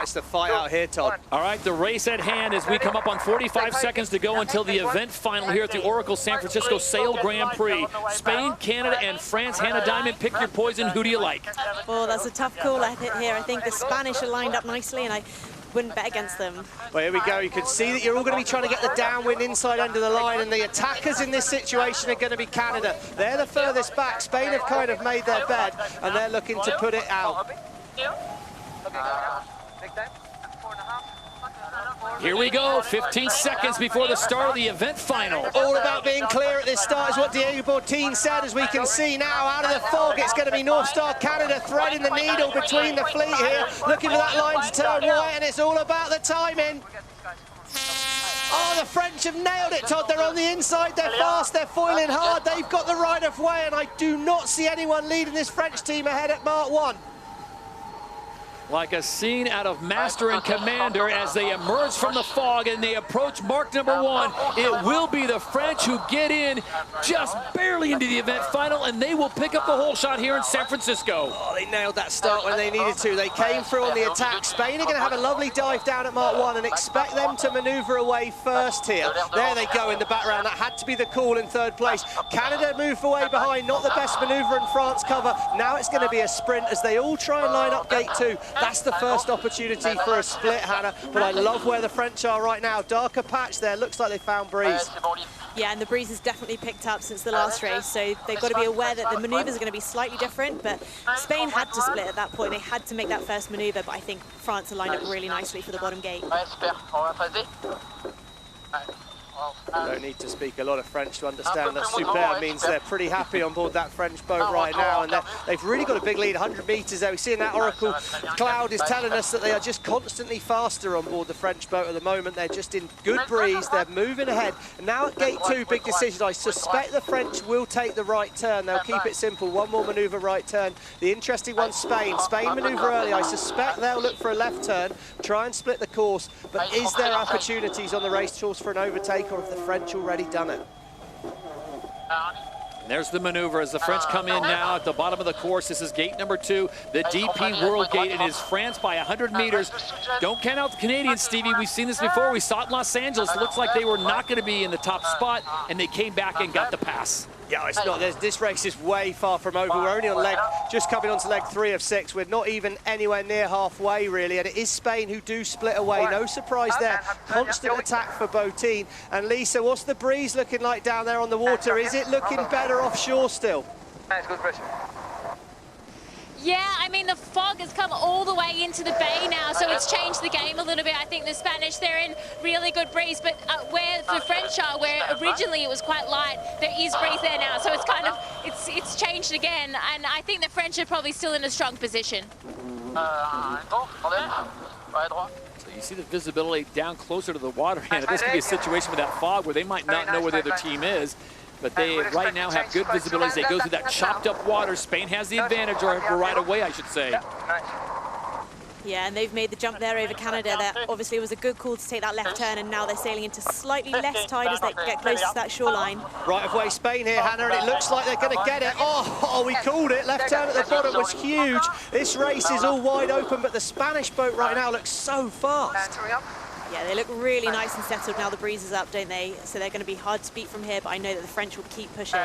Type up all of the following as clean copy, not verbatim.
it's the fight out here, Todd. All right, the race at hand as we come up on 45 seconds to go until the event final here at the Oracle San Francisco Sail Grand Prix. Spain, Canada, and France. Hannah Diamond, pick your poison. Who do you like? Oh, that's a tough call here. I think the Spanish are lined up nicely, and I wouldn't bet against them. Well, here we go. You can see that you're all going to be trying to get the downwind inside under the line, and the attackers in this situation are going to be Canada. They're the furthest back. Spain have kind of made their bed, and they're looking to put it out. Here we go, 15 seconds before the start of the event final. All about being clear at this start is what Diego Bortin said. As we can see now, out of the fog, it's going to be North Star Canada threading the needle between the fleet here, looking for that line to turn right, and it's all about the timing. Oh, the French have nailed it, Todd. They're on the inside, they're fast, they're foiling hard, they've got the right of way, and I do not see anyone leading this French team ahead at Mark 1. Like a scene out of Master and Commander as they emerge from the fog and they approach mark number 1. It will be the French who get in just barely into the event final, and they will pick up the whole shot here in San Francisco. Oh, they nailed that start when they needed to. They came through on the attack. Spain are going to have a lovely dive down at Mark 1 and expect them to maneuver away first here. There they go in the background. That had to be the call in third place. Canada move away behind, not the best maneuver, and France cover. Now it's going to be a sprint as they all try and line up gate 2. That's the first opportunity for a split, Hannah, but I love where the French are right now. Darker patch there, looks like they found breeze. Yeah, and the breeze has definitely picked up since the last race, so they've got to be aware that the maneuvers are going to be slightly different, but Spain had to split at that point. They had to make that first maneuver, but I think France are lined up really nicely for the bottom gate. Don't need to speak a lot of French to understand that super means they're pretty happy on board that French boat right now, and they've really got a big lead, 100 meters there. We see in that Oracle cloud is telling us that they are just constantly faster on board the French boat at the moment. They're just in good breeze, they're moving ahead. And now at gate 2, big decision. I suspect the French will take the right turn. They'll keep it simple, one more maneuver right turn. The interesting one, Spain. Spain maneuver early. I suspect they'll look for a left turn, try and split the course, but is there opportunities on the race course for an overtake, or have the French already done it? There's the maneuver as the French come in now at the bottom of the course. This is gate number 2, the DP World Gate. It is France by 100 meters. Don't count out the Canadians, Stevie. We've seen this before. We saw it in Los Angeles. It looks like they were not going to be in the top spot, and they came back and got the pass. Yeah, it's not. This race is way far from over. We're only on just coming onto leg 3 of 6. We're not even anywhere near halfway, really. And it is Spain who do split away. No surprise there. Constant attack for Botin. And Lisa, what's the breeze looking like down there on the water? Is it looking better offshore still? Nice, good pressure. Yeah, I mean, the fog has come all the way into the bay now, so it's changed the game a little bit. I think the Spanish, they're in really good breeze, but where the French are, where originally it was quite light, there is breeze there now, so it's kind of, it's changed again, and I think the French are probably still in a strong position. So you see the visibility down closer to the water, and this could be a situation with that fog where they might not know where the other team is. But they right now have good visibility as they go through that chopped up water. Spain has the advantage, or right away, I should say. Yeah, and they've made the jump there over Canada. That obviously was a good call to take that left turn, and now they're sailing into slightly less tide as they get closer to that shoreline. Right of way Spain here, Hannah, and it looks like they're going to get it. Oh, we called it. Left turn at the bottom was huge. This race is all wide open, but the Spanish boat right now looks so fast. Yeah, they look really nice and settled now. The breeze is up, don't they? So they're going to be hard to beat from here, but I know that the French will keep pushing.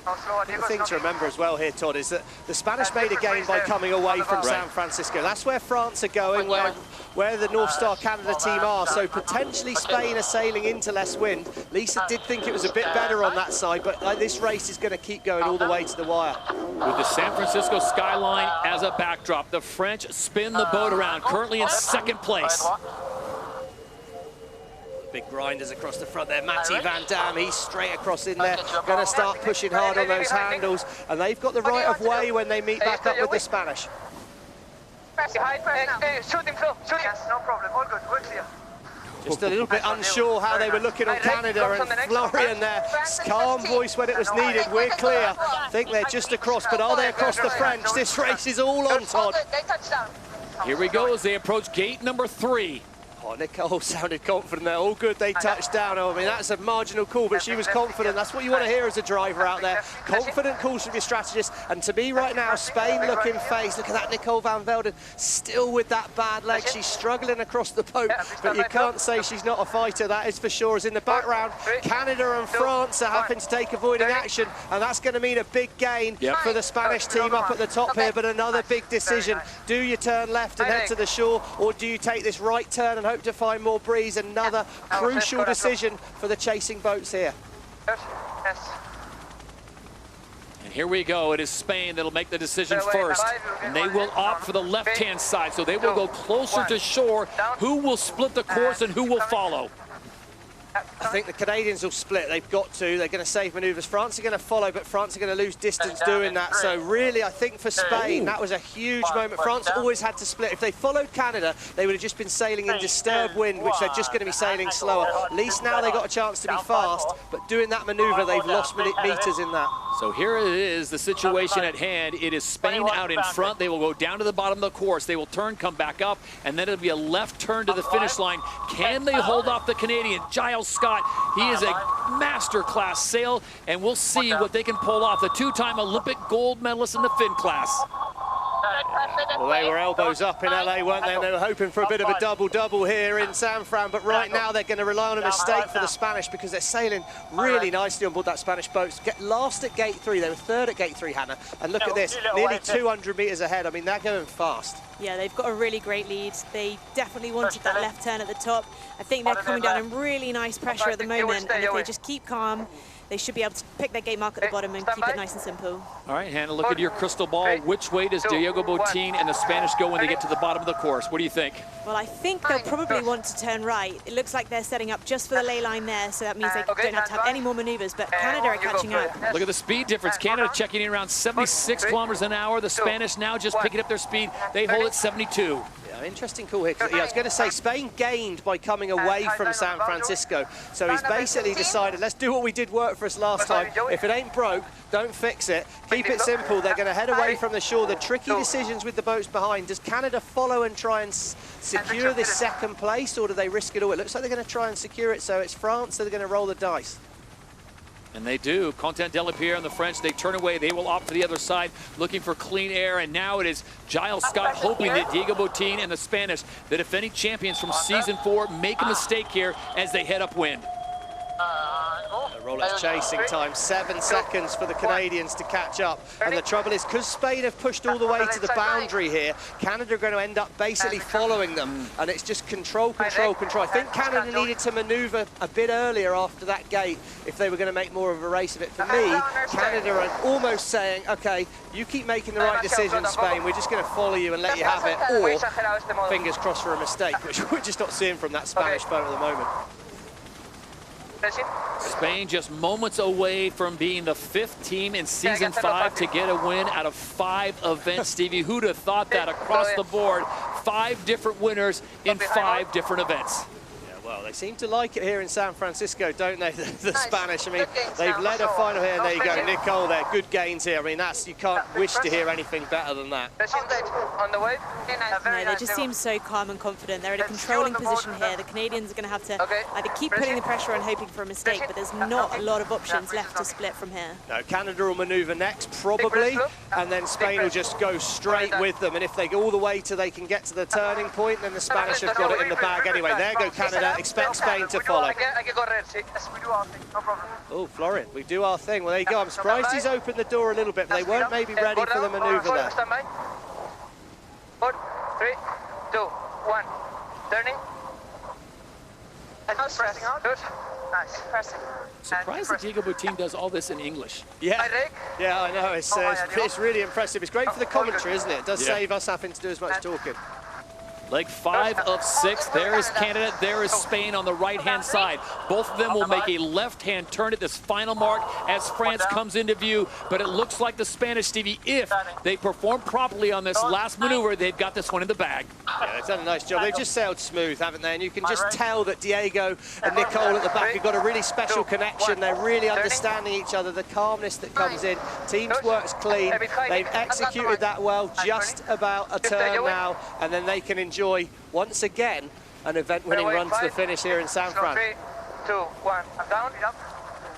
The thing to remember as well here, Todd, is that the Spanish made a gain by coming away from San Francisco. That's where France are going, where the North Star Canada team are. So potentially Spain are sailing into less wind. Lisa did think it was a bit better on that side, but this race is going to keep going all the way to the wire. With the San Francisco skyline as a backdrop, the French spin the boat around, currently in second place. Big grinders across the front there. Matty Van Dam, he's straight across in there. Going to start pushing hard on those handles. And they've got the right of way when they meet back up with the Spanish. Shoot him, Phil. Shoot him. No problem. All good. We're clear. Just a little bit unsure how they were looking on Canada, and Florian there, calm voice when it was needed. We're clear. I think they're just across, but are they across the French? This race is all on, Todd. Here we go as they approach gate number 3. Oh, Nicole sounded confident there. All good, they touched down. I mean, that's a marginal call, but she was confident. That's what you want to hear as a driver out there. Confident calls from your strategist. And to me right now, Spain looking face. Look at that Nicole van Velden, still with that bad leg. She's struggling across the boat, but you can't say she's not a fighter. That is for sure. As in the background, Canada and France are having to take avoiding action, and that's going to mean a big gain for the Spanish team up at the top here. But another big decision. Do you turn left and head to the shore, or do you take this right turn and hope to find more breeze? Another crucial decision for the chasing boats here. And here we go. It is Spain that'll make the decision first. And they will opt for the left-hand side, so they will go closer to shore. Who will split the course and who will follow? I think the Canadians will split. They've got to. They're going to save manoeuvres. France are going to follow, but France are going to lose distance doing that. So really, I think for Spain, that was a huge moment. France always had to split. If they followed Canada, they would have just been sailing in disturbed wind, which they're just going to be sailing slower. At least now they got a chance to be fast, but doing that manoeuvre, they've lost meters in that. So here it is, the situation at hand. It is Spain out in front. They will go down to the bottom of the course. They will turn, come back up, and then it'll be a left turn to the finish line. Can they hold off the Canadian? Giles Scott, he is a master-class sail, and we'll see what they can pull off. The two-time Olympic gold medalist in the fin class. Well, they were elbows up in LA, weren't they? And they were hoping for a bit of a double-double here in San Fran, but right now they're going to rely on a mistake for the Spanish because they're sailing really nicely on board that Spanish boat. Get last at gate 3, they were third at gate 3, Hannah, and look at this, nearly 200 meters ahead. I mean, they're going fast. Yeah, they've got a really great lead. They definitely wanted that left turn at the top. I think they're coming down in really nice pressure at the moment, and if they just keep calm, they should be able to pick their gate mark at the bottom and keep it nice and simple. All right, Hannah, look at your crystal ball. Which way does Diego Botín and the Spanish go when they get to the bottom of the course? What do you think? Well, I think they'll probably want to turn right. It looks like they're setting up just for the ley line there, so that means they don't have to have any more maneuvers, but Canada are catching up. Look at the speed difference. Canada checking in around 76 kilometers an hour. The Spanish now just picking up their speed. They hold at 72. Yeah, interesting call here. I was going to say, Spain gained by coming away from San Francisco. So he's basically decided, let's do what we did work for us last time. If it ain't broke, don't fix it. Keep it simple. They're going to head away from the shore. The tricky decisions with the boats behind. Does Canada follow and try and secure this second place, or do they risk it all? It looks like they're going to try and secure it, so it's France that are going to roll the dice. And they do. Quentin Delapierre and the French, they turn away. They will opt for the other side, looking for clean air. And now it is Giles Scott hoping that Diego Botín and the Spanish, the defending champions from season 4, make a mistake here as they head upwind. Rolex chasing time, 7 seconds for the Canadians to catch up. And the trouble is, because Spain have pushed all the way to the boundary here, Canada are going to end up basically following them. And it's just control, control, control. I think Canada needed to maneuver a bit earlier after that gate if they were going to make more of a race of it. For me, Canada are almost saying, okay, you keep making the right decision, Spain. We're just going to follow you and let you have it. Or, fingers crossed for a mistake, which we're just not seeing from that Spanish boat at the moment. Spain just moments away from being the 5th team in season 5 to get a win out of 5 events. Stevie, who'd have thought that across the board? 5 different winners in 5 different events. Well, they seem to like it here in San Francisco, don't they, the Spanish? I mean, they've led a final here, and there you go, Nicole there, good gains here. I mean, you can't wish to hear anything better than that. No, they just seem so calm and confident. They're in a controlling position here. The Canadians are going to have to either keep putting the pressure on, hoping for a mistake, but there's not a lot of options left to split from here. No, Canada will manoeuvre next, probably, and then Spain will just go straight with them. And if they go all the way till they can get to the turning point, then the Spanish have got it in the bag anyway. There go Canada. Expect Spain to follow. Oh, Florian, we do our thing. Well, there you go. I'm surprised he's opened the door a little bit, but they weren't maybe ready for the manoeuvre there. 4, 3, 2, 1. Turning. Pressing out. Good. Nice. Pressing. Surprised that Diego Botín does all this in English. Yeah, yeah, I know. It's really impressive. It's great for the commentary, isn't it? It does save us having to do as much talking. Leg 5 of 6. There is Canada. There is Spain on the right-hand side. Both of them will make a left-hand turn at this final mark as France comes into view. But it looks like the Spanish, Stevie, if they perform properly on this last maneuver, they've got this one in the bag. Yeah, they've done a nice job. They've just sailed smooth, haven't they? And you can just tell that Diego and Nicole at the back have got a really special connection. They're really understanding each other, the calmness that comes in. Teams works clean. They've executed that well, just about a turn now, and then they can enjoy once again an event-winning run to the finish here in San Fran. 3, 2, 1, I'm down. Yep.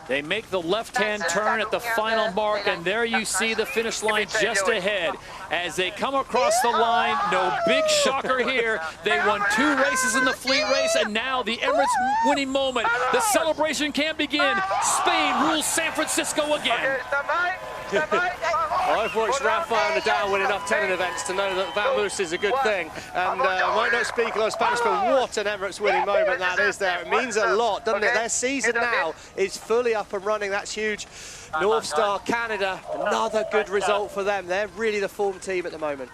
They make the left-hand turn at the final mark, and there you see the finish line just ahead. As they come across the line, no big shocker here. They won 2 races in the fleet race, and now the Emirates winning moment. The celebration can begin. Spain rules San Francisco again. I've watched Rafael Nadal win enough tennis events to know that Vamoose is a good thing. And I might not speak a lot of Spanish, but what an Emirates winning moment that is there. It means a lot, doesn't it? Their season now is fully up and running. That's huge. North Star Canada, another good result for them. They're really the form team at the moment.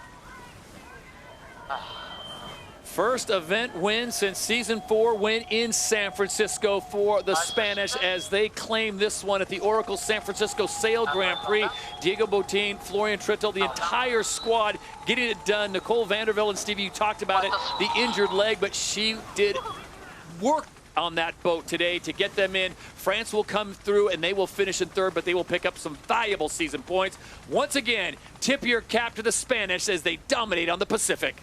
First event win since season 4 win in San Francisco for the Spanish as they claim this one at the Oracle San Francisco Sail Grand Prix. Diego Botín, Florian Trittel, the entire squad getting it done. Nicole Vandervelde and Stevie, you talked about it, the injured leg, but she did work on that boat today to get them in. France will come through and they will finish in 3rd, but they will pick up some valuable season points. Once again, tip your cap to the Spanish as they dominate on the Pacific.